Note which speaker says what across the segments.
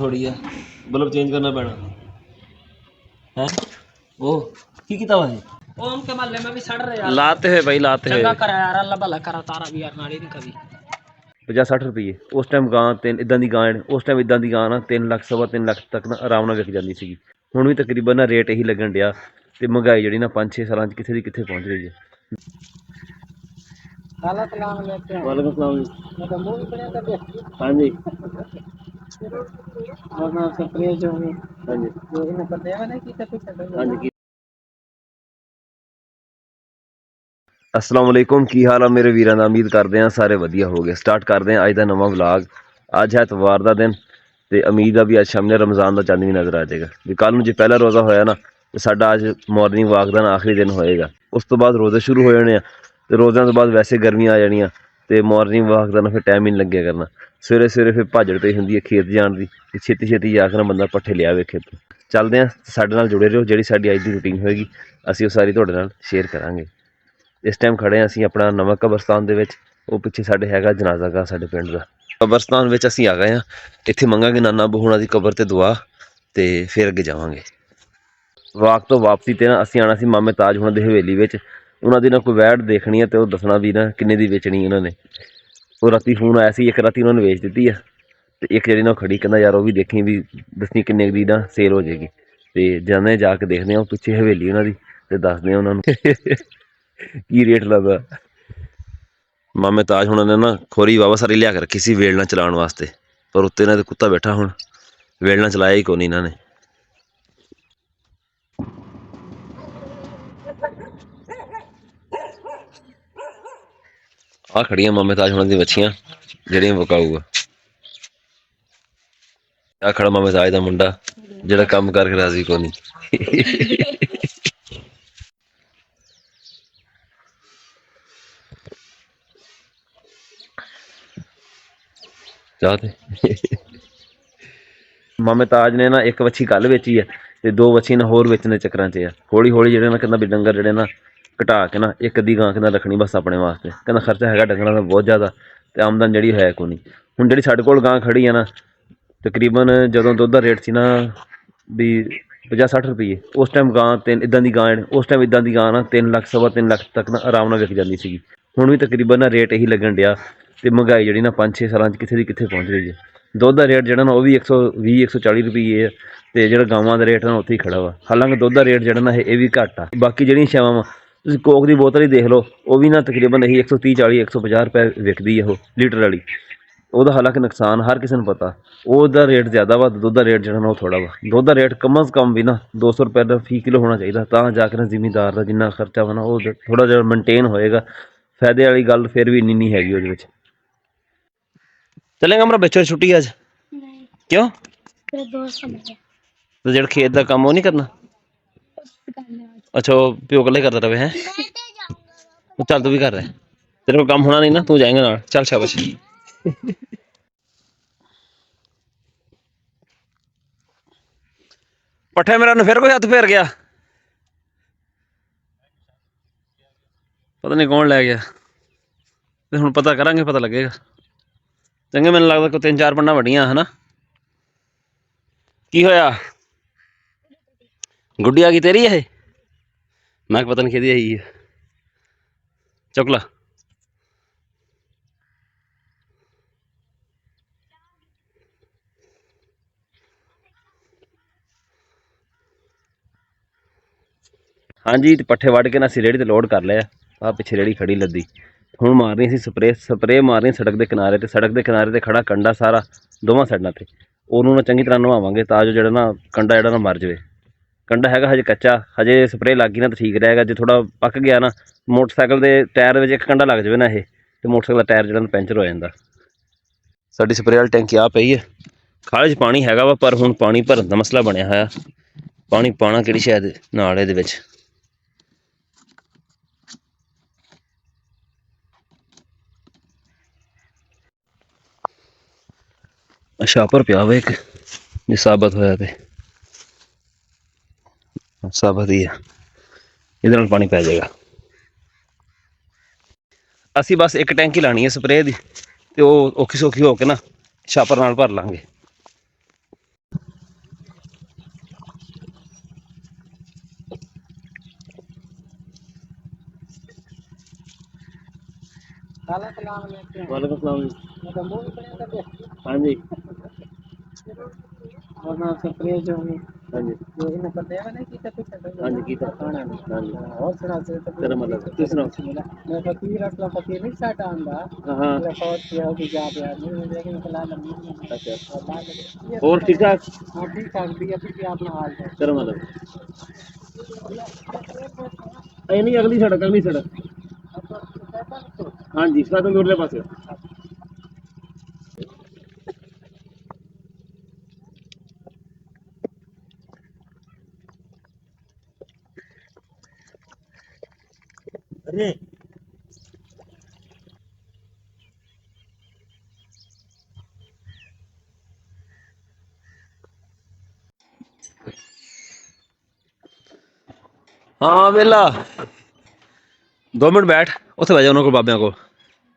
Speaker 1: थोड़ी है bulb change करना पैना है। वो की किता भाई
Speaker 2: ओम के मोहल्ले में भी सड़ रहे यार।
Speaker 1: लाते हुए भाई लाते हुए
Speaker 2: चंगा करा यार, अल्लाह भला करा तारा भी यार नाली नहीं कभी
Speaker 1: 50-60 रुपये उस टाइम गां तीन इदा की गां उस टाइम इदा की गां ना 3 ਲੱਖ 3.25 ਲੱਖ तक ना आराम ਨਾਲ विक जाती सी। ਹੁਣ भी तकरीबन ना रेट यही लगन डिया तो महंगाई जी ना 5-6 साल कितने की कितने पहुँच रही है। वालेकुम सलाम हाँ जी हाँ जी अस्सलाम वालेकुम की हाल है मेरे वीरां दा उम्मीद करते हैं सारे वधिया हो गए। स्टार्ट करते हैं अज का नवा व्लॉग। अज है इतवार का दिन तो उम्मीद है भी अज शाम रमज़ान का चंद भी नज़र आ जाएगा भी कल जो पहला रोज़ा होया ना तो साडा अज मॉर्निंग वॉक का आखिरी दिन होएगा। उस तो बाद रोज़े शुरू हो जाने तो रोज़ों तो बाद वैसे गर्मियाँ आ जानियाँ तो मॉर्निंग वॉक का ना फिर टाइम ही नहीं लगे करना। सवेरे सवेरे फिर भाजड़ पई होंदी है खेत जाने की छेती छेती जाकर बंदा पट्ठे लिया वे खेत चलते हैं। साडे नाल जुड़े रहो जी साडी अज की रूटीन होएगी असीं वो सारी तुहाडे नाल शेयर करांगे। इस टाइम खड़े हैं असीं अपना नवा कबरस्तान दे विच वो पिछे साडे हैगा जनाजा गा साडे पिंड दा कबरस्तान विच असीं आ गए हैं। इत्थे मंगांगे नाना बहू हुणां दी कबर ते दुआ ते फिर अगे जावांगे। वाक तो वापसी ते ना असीं आना सी मामे ताज हुणां दी हवेली विच उन्हां दी ना कोई वैड़ देखनी है तो दसना भी ना किन्ने दी बेचनी उन्होंने। वो राती फोन आया सी एक राती उन्होंने वेच दी है तो एक जी ना खड़ी कहना यार वो भी देखी भी दसनी किन्ने दी ना सेल हो जाएगी तो जाने जाके देखने वो पिछे हवेली उन्होंने ते दसदे उन्होंने की रेट लगता। मामे ताज हुणां ने ना खोरी वावा सारी लिया के रखी सी वेलना चलाने वास्ते पर उत्ते इन्हां दे कुत्ता बैठा हुण वेलना चलाया ही कोनी इन्हां ने। आ खड़ियां मामे ताज हुणां दी बच्चियां जेहड़ियां वकाऊ आ। आ खड़ा मामे ताज दा मुंडा जेहड़ा कम करके राजी कोनी। चाहते मामे ताज ने ना एक वच्छी कल बेची है तो 2 वच्छी ना होर बेचने चक्कर च है। हौली हौली जेहड़े ना कहना भी डंगर जेहड़े ना घटा के ना एक अद्धी गां कहना रखनी बस अपने वास्ते कहना खर्चा है डंगरां दा बहुत ज़्यादा तो आमदन जी है को नहीं। हुण जी साडे कोल गां खड़ी है ना तकरीबन जो दुध का रेट सी ना भी 50-60 रुपये उस टाइम गां तीन इदा की गां उस टाइम इदा की गां ना 3 ਲੱਖ 3.25 ਲੱਖ तक ना आराम ਨਾਲ विक जाती सी। हुण भी तकरीबन ना रेट यही लगन डिया तो महंगाई जी ना 5-6 साल कितने की कितने पहुँच रही है। दुध का रेट जो ना वह भी 120-140 रुपये है तो जो गावां का रेट ना उत्थे ही खड़ा वा। हालांकि दुध का रेट जो ना ये भी घट आ बाकी जी छावां वा तुसीं कोक की बोतल ही देख लो वह भी ना तकरीबन यही 130-40-150 रुपये विकती है वो लीटर वाली। ਉਹਦਾ ਹਾਲਾਂਕਿ ਨੁਕਸਾਨ ਹਰ ਕਿਸੇ ਨੂੰ ਪਤਾ ਉਹਦਾ ਰੇਟ ਜ਼ਿਆਦਾ ਵਾ ਦੁੱਧ ਦਾ ਰੇਟ ਜਿਹੜਾ ਨਾ ਉਹ ਥੋੜਾ ਵਾ। ਦੁੱਧ ਦਾ ਰੇਟ ਕਮ ਸੇ ਕਮ ਵੀ ਨਾ 200 रुपये ਦਾ ਫੀ ਕਿਲੋ ਹੋਣਾ ਚਾਹੀਦਾ ਤਾਂ ਜਾ ਕੇ ਨਾ ਜ਼ਿਮੀਂਦਾਰ ਦਾ ਜਿੰਨਾ ਖਰਚਾ ਵਾ ਨਾ ਉਹ ਥੋੜਾ ਜਿਹਾ ਮੇਨਟੇਨ ਹੋਏਗਾ। ਫਾਇਦੇ ਵਾਲੀ ਗੱਲ ਫਿਰ ਵੀ ਇੰਨੀ ਨਹੀਂ ਹੈਗੀ ਉਹਦੇ ਵਿੱਚ। ਚੱਲੇਗਾ ਮੇਰਾ ਬੱਚਾ ਛੁੱਟੀ ਅੱਜ ਕਿਉਂ ਤੇ ਜਿਹੜਾ ਖੇਤ ਦਾ ਕੰਮ ਉਹ ਨਹੀਂ ਕਰਨਾ। अच्छा वो प्यो कल्ले करता रहे हैं चल तू भी कर रहा है तेरे को काम होना नहीं ना तू जाएंगे ना चल शाबाश। पट्ठे मेरा फिर कोई हथ फेर गया पता नहीं कौन लै गया तो हुण पता करांगे पता लगेगा। चंगे मैनूं लगदा कोई 3-4 पंडां वड्डियां है ना की होया गुड्डी आ गई तेरी है मैं पता नहीं किहदी आई है चुक ला। हाँ जी पट्ठे वढ़ के ना असीं रेहड़ी ते लोड कर लिया। आ पिछे रेहड़ी खड़ी लद्दी हुण मारनी सी स्प्रे मारनी सड़क के किनारे ते सड़क के किनारे ते खड़ा कंडा सारा दोवां साइडां ते ਉਹਨੂੰ ना चंगी तरह नवावांगे ਤਾਂ जो ਜਿਹੜਾ ना कंडा ਜਿਹੜਾ ना मर जाए। कंडा हैगा हजे कच्चा हजे स्प्रे लग गई ना तो ठीक रहेगा जो थोड़ा पक गया ना मोटरसाइकिल के टायर में एक कंडा लग जाए ना ये तो मोटरसाइकिल का टायर जो पैंचर हो जाता। साडी स्प्रे वाली टैंकी आ पई है खाले च पानी हैगा वा पर हुण पानी भरन का मसला बनया होया पानी पाना किहड़ी शायद नाल इहदे विच। छापर पिया वा एक जो साबत होया ते साबत ही है इहदे नाल पानी पै जाएगा। असी बस एक टैंकी लानी है स्प्रे की तो औखी सौखी होके ना छापर नाल भर लांगे। वालेकुम सलाम जी। हाँ जी हाँ जी हाँ जी कीता हाँ जी तेरा मतलब तू सुनाओ हाँ अच्छा और ठीक ठाक तेरा मतलब नहीं अगली सड़क हाँ जी साधन दूर पास अरे हाँ वेला 2 मिनट बैठ उत्थे बह जा उन्होंने बाबिया को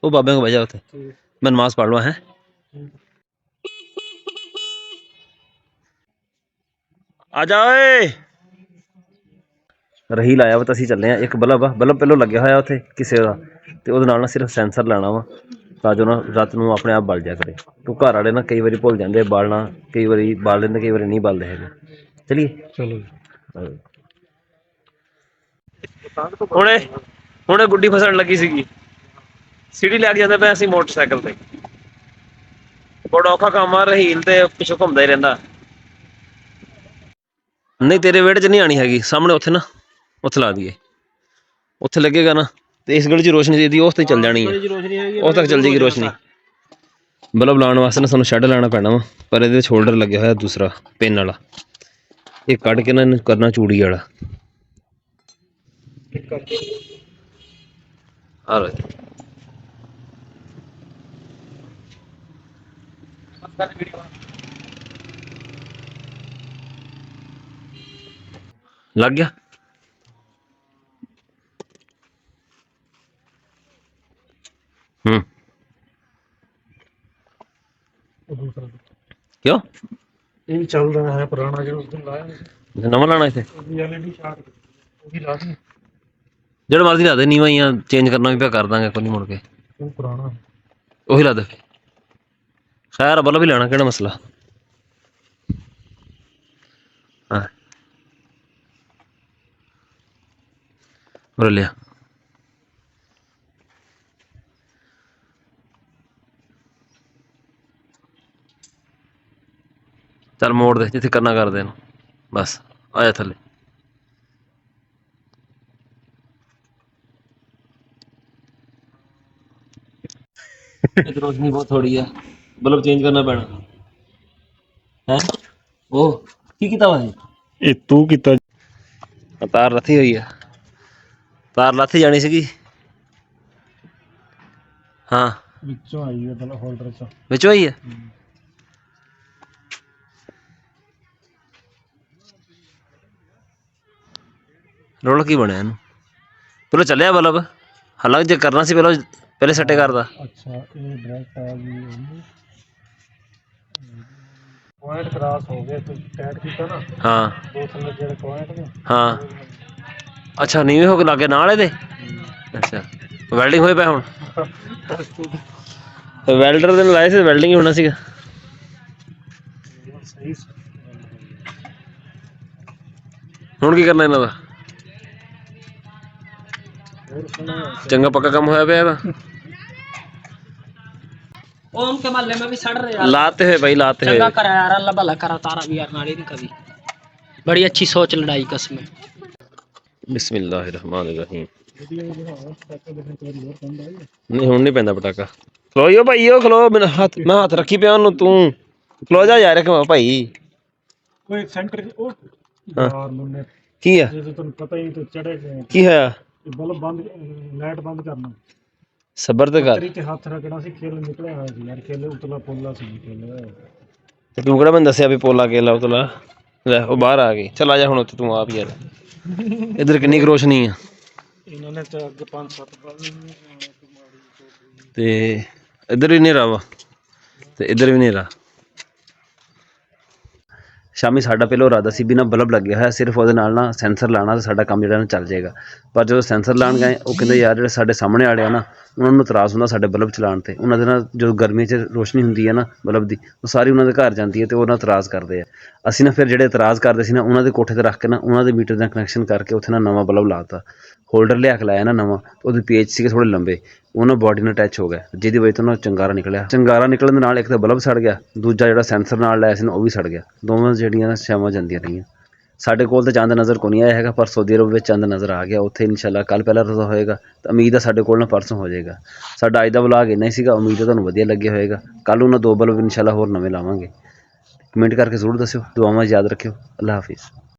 Speaker 1: वो बाबिया को बह जा उत्थे मैं नमाज पढ़ लवा है आ जाओ रही लाया वा तो ਅਸੀਂ ਚੱਲੇ ਆ ਇੱਕ ਬਲਬ ਆ ਬਲਬ ਪਹਿਲੋਂ ਲੱਗਿਆ ਹੋਇਆ ਉੱਥੇ ਕਿਸੇ ਦਾ ਤੇ ਉਹਦੇ ਨਾਲ ਨਾ ਸਿਰਫ ਸੈਂਸਰ ਲੈਣਾ ਵਾ ਤਾਂ ਜੋ ਨਾ ਰਾਤ ਨੂੰ ਆਪਣੇ ਆਪ ਬਲ ਜਾ ਕਰੇ ਤੂੰ ਘਰ ਵਾਲੇ ਨਾ ਕਈ ਵਾਰੀ ਭੁੱਲ ਜਾਂਦੇ ਬਾਲਣਾ ਕਈ ਵਾਰੀ ਬਾਲ ਲੈਂਦੇ ਕਈ ਵਾਰੀ ਨਹੀਂ ਬਲਦੇ ਹੈਗੇ ਚਲਿਏ ਚਲੋ ਹੁਣੇ ਹੁਣੇ ਗੁੱਡੀ ਫਸਣ ਲੱਗੀ ਸੀਗੀ ਸੀੜੀ ਲੈ ਕੇ ਜਾਂਦੇ ਪਏ ਅਸੀਂ ਮੋਟਰਸਾਈਕਲ ਤੇ ਬੜਾ ਔਖਾ ਕੰਮ ਆ ਰਹੀਲ ਤੇ ਪਿੱਛੋਂ ਘੁੰਮਦਾ ਹੀ ਰਹਿੰਦਾ ਨਹੀਂ ਤੇਰੇ ਵਿਹੜੇ 'ਚ ਨਹੀਂ ਆਣੀ ਹੈਗੀ ਸਾਹਮਣੇ ਉੱਥੇ ਨਾ ਉੱਥੇ ਲਾ ਦਈਏ ਉੱਥੇ ਲੱਗੇਗਾ ਨਾ ਤੇ ਇਸ ਗਲੀ 'ਚ ਰੋਸ਼ਨੀ ਦੇਦੀ ਉਸ ਤੇ ਚੱਲ ਜਾਣੀ ਹੈ ਉਸ ਤੱਕ ਚੱਲ ਜਾਏਗੀ ਰੋਸ਼ਨੀ ਬਲਬ ਲਾਉਣ ਵਾਸਤੇ ਨਾ ਸਾਨੂੰ ਸ਼ੈੱਡ ਲਾਉਣਾ ਪੈਣਾ ਵਾ ਪਰ ਇਹਦੇ ਵਿੱਚ ਹੋਲਡਰ ਲੱਗਿਆ ਹੋਇਆ ਦੂਸਰਾ ਪਿੰਨ ਵਾਲਾ ਇਹ ਕੱਢ ਕੇ ਨਾ ਇਹਨੂੰ ਕਰਨਾ ਚੂੜੀ ਵਾਲਾ ਆ ਲੋ लग गया क्यों
Speaker 3: ये भी चल रहा है पुराना जो उस दिन लाया
Speaker 1: नवा लाना इसे
Speaker 3: एलईडी शार्ट वो भी ला दी
Speaker 1: जो मर्जी ला दे नीवा ही चेंज करना भी पे कर देंगे कोई नहीं मुड़ के
Speaker 3: वो पुराना
Speaker 1: वही ला दे खैर बल्ब भी लेना केड़ा मसला हाँ बोल लिया चल मोड़ दे जिथे करना कर दे बस आया थले रोशनी बहुत थोड़ी है बल्ब चेंज करना पैना है ओ की कीता वा
Speaker 3: ये तू किता
Speaker 1: तार लथी हुई है तार लथी जानी सी हाँ
Speaker 3: ਵਿੱਚੋਂ ਆਈ ਹੈ ਬਲ ਹੋਲਡਰ ਚ
Speaker 1: विचो आई है रोल की बनया पहले चलिया बल्ब हालांकि जो करना सी पहले सट्टे करदा
Speaker 3: ਅੱਛਾ ਇਹ ਡਾਇਰੈਕਟ ਆ ਗਈ ਪੁਆਇੰਟ ਕ੍ਰਾਸ ਹੋ ਗਏ ਤੂੰ ਟੈਟ ਕੀਤਾ ਨਾ
Speaker 1: हाँ
Speaker 3: ਦੋ ਥੱਲੇ ਜਿਹੜੇ ਪੁਆਇੰਟ ਨੇ
Speaker 1: हाँ अच्छा नीवे हो के लागे नाल ਇਹਦੇ अच्छा ਵੈਲਡਿੰਗ ਹੋਏ ਪਿਆ ਹੁਣ ਵੈਲਡਰ ਦੇ ਲਾਏ ਸੀ ਵੈਲਡਿੰਗ ਹੀ ਹੋਣਾ ਸੀਗਾ
Speaker 3: ਸਹੀ
Speaker 1: ਹੁਣ ਕੀ ਕਰਨਾ ਇਹਨਾਂ ਦਾ चंगा पक्का काम होया पे
Speaker 2: ओम के मोहल्ले में भी सड़ रहे यार
Speaker 1: लाते हुए भाई लाते हुए
Speaker 2: चंगा करा यार अल्लाह भला करा तारा भी यार नाड़ी नहीं कभी बड़ी अच्छी सोच लड़ाई कसम
Speaker 1: बिस्मिल्लाहिर्रहमानिर्रहीम नहीं हुण नहीं पैंदा पटाका खलोइयो भाईओ खलो मैं हाथ रखी पिया ओनू तू खलो जा यार एक भाई
Speaker 3: ਕੋਈ ਸੈਂਟਰ ਉਹ
Speaker 1: हाँ।
Speaker 3: ਯਾਰ ਮੁੰਨੇ
Speaker 1: की है
Speaker 3: ਜੇ ਤੁਹਾਨੂੰ ਪਤਾ ਹੀ ਤੂੰ ਚੜੇ ਗਏ
Speaker 1: की है
Speaker 3: ਬਲਬ ਬੰਦ ਲਾਈਟ ਬੰਦ ਕਰਨਾ
Speaker 1: सबर ते कर
Speaker 3: ਤੇਰੀ ਤੇ ਹੱਥ ਰੱਖਣਾ ਸੀ ਖੇਲ ਨਿਕਲਿਆ ਹੋਇਆ ਸੀ ਯਾਰ ਖੇਲ ਉਤਲਾ ਪੋਲਾ ਸੀ ਖੇਲ
Speaker 1: ਤੇ ਤੂੰ ਕਿਹੜਾ ਮੈਨੂੰ ਦੱਸਿਆ ਵੀ ਪੋਲਾ ਕੇਲਾ ਉਤਲਾ ਲੈ ਉਹ ਬਾਹਰ ਆ ਗਈ ਚੱਲ ਆ ਜਾ ਹੁਣ ਉੱਥੇ ਤੂੰ ਆਪ ਯਾਰ ਇੱਧਰ ਕਿੰਨੀ ਕੁ ਰੋਸ਼ਨੀ ਆ
Speaker 3: ਇਹਨਾਂ ਨੇ ਤਾਂ ਅੱਗੇ 5-7 ਬਾਲ
Speaker 1: ਤੇ ਇੱਧਰ ਵੀ ਹਨੇਰਾ ਵਾ ਤੇ ਇੱਧਰ ਵੀ ਹਨੇਰਾ
Speaker 4: ਸ਼ਾਮੀ ਸਾਡਾ ਪਹਿਲਾਂ ਇਰਾਦਾ ਸੀ ਵੀ ਨਾ ਬਲਬ ਲੱਗਿਆ ਹੋਇਆ, ਸਿਰਫ ਉਹਦੇ ਨਾਲ ਨਾ ਸੈਂਸਰ ਲਾਣਾ ਤੇ ਸਾਡਾ ਕੰਮ ਜਿਹੜਾ ਨਾ ਚੱਲ ਜਾਏਗਾ। ਪਰ ਜਦੋਂ ਸੈਂਸਰ ਲਾਣ ਗਏ ਉਹ ਕਹਿੰਦੇ ਯਾਰ ਜਿਹੜੇ ਸਾਡੇ ਸਾਹਮਣੇ ਵਾਲੇ ਆ ਨਾ ਉਹਨਾਂ ਨੂੰ ਇਤਰਾਜ਼ ਹੁੰਦਾ ਸਾਡੇ ਬਲਬ ਚਲਾਉਣ ਤੇ। ਉਹਨਾਂ ਦੇ ਨਾਲ ਜਦੋਂ ਗਰਮੀ 'ਚ ਰੋਸ਼ਨੀ ਹੁੰਦੀ ਹੈ ਨਾ ਬਲਬ ਦੀ, ਉਹ ਸਾਰੀ ਉਹਨਾਂ ਦੇ ਘਰ ਜਾਂਦੀ ਹੈ ਤੇ ਉਹ ਨਾਲ ਇਤਰਾਜ਼ ਕਰਦੇ ਆ। ਅਸੀਂ ਨਾ ਫਿਰ ਜਿਹੜੇ ਇਤਰਾਜ਼ ਕਰਦੇ ਸੀ ਨਾ ਉਹਨਾਂ ਦੇ ਕੋਠੇ ਤੇ ਰੱਖ ਕੇ ਨਾ ਉਹਨਾਂ ਦੇ ਮੀਟਰ ਦਾ ਕਨੈਕਸ਼ਨ ਕਰਕੇ ਉੱਥੇ ਨਾ ਨਵਾਂ ਬਲਬ ਲਾਤਾ। ਹੋਲਡਰ ਲਿਆ ਕੇ ਲਾਇਆ ਨਾ ਨਵਾਂ, ਉਹਦੇ ਪੇਚ ਸੀਗੇ ਥੋੜ੍ਹੇ ਲੰਬੇ, ਉਹਨਾਂ ਬੋਡੀ ਨਾਲ ਅਟੈਚ ਹੋ ਗਿਆ, ਜਿਹਦੀ ਵਜ੍ਹਾ ਤੋਂ ਨਾ ਚੰਗਾਰਾ ਨਿਕਲਿਆ। ਚੰਗਾਰਾ ਨਿਕਲਣ ਦੇ ਨਾਲ ਇੱਕ ਤਾਂ ਬਲਬ ਸੜ ਗਿਆ, ਦੂਜਾ ਜਿਹੜਾ ਸੈਂਸਰ ਨਾਲ ਲਾਇਆ ਸੀ ਨਾ ਉਹ ਵੀ ਸੜ ਗਿਆ। ਦੋਵਾਂ ਜਿਹੜੀਆਂ ਨਾ ਛਾਵਾਂ ਜਾਂਦੀਆਂ ਰਹੀਆਂ। ਸਾਡੇ ਕੋਲ ਤਾਂ ਚੰਦ ਨਜ਼ਰ ਕੋ ਨਹੀਂ ਆਇਆ ਹੈਗਾ, ਪਰ ਸਾਊਦੀ ਅਰਬ ਵਿੱਚ ਚੰਦ ਨਜ਼ਰ ਆ ਗਿਆ। ਉੱਥੇ ਇਨਸ਼ਾਅੱਲਾ ਕੱਲ੍ਹ ਪਹਿਲਾ ਰੋਜ਼ਾ ਹੋਏਗਾ ਤਾਂ ਉਮੀਦ ਹੈ ਸਾਡੇ ਕੋਲ ਨਾ ਪਰਸੋਂ ਹੋ ਜਾਏਗਾ। ਸਾਡਾ ਅੱਜ ਦਾ ਵਲੌਗ ਇੰਨਾ ਹੀ ਸੀਗਾ, ਉਮੀਦ ਹੈ ਤੁਹਾਨੂੰ ਵਧੀਆ ਲੱਗਿਆ ਹੋਏਗਾ। ਕੱਲ੍ਹ ਨੂੰ ਨਾ 2 ਬਲਬ ਇਨਸ਼ਾਅੱਲਾ ਹੋਰ ਨਵੇਂ ਲਾਵਾਂਗੇ। ਕਮੈਂਟ ਕਰਕੇ ਜ਼ਰੂਰ ਦੱਸਿਓ, ਦੁਆਵਾਂ 'ਚ ਯਾਦ ਰੱਖਿਓ। ਅੱਲਾ ਹਾਫਿਜ਼।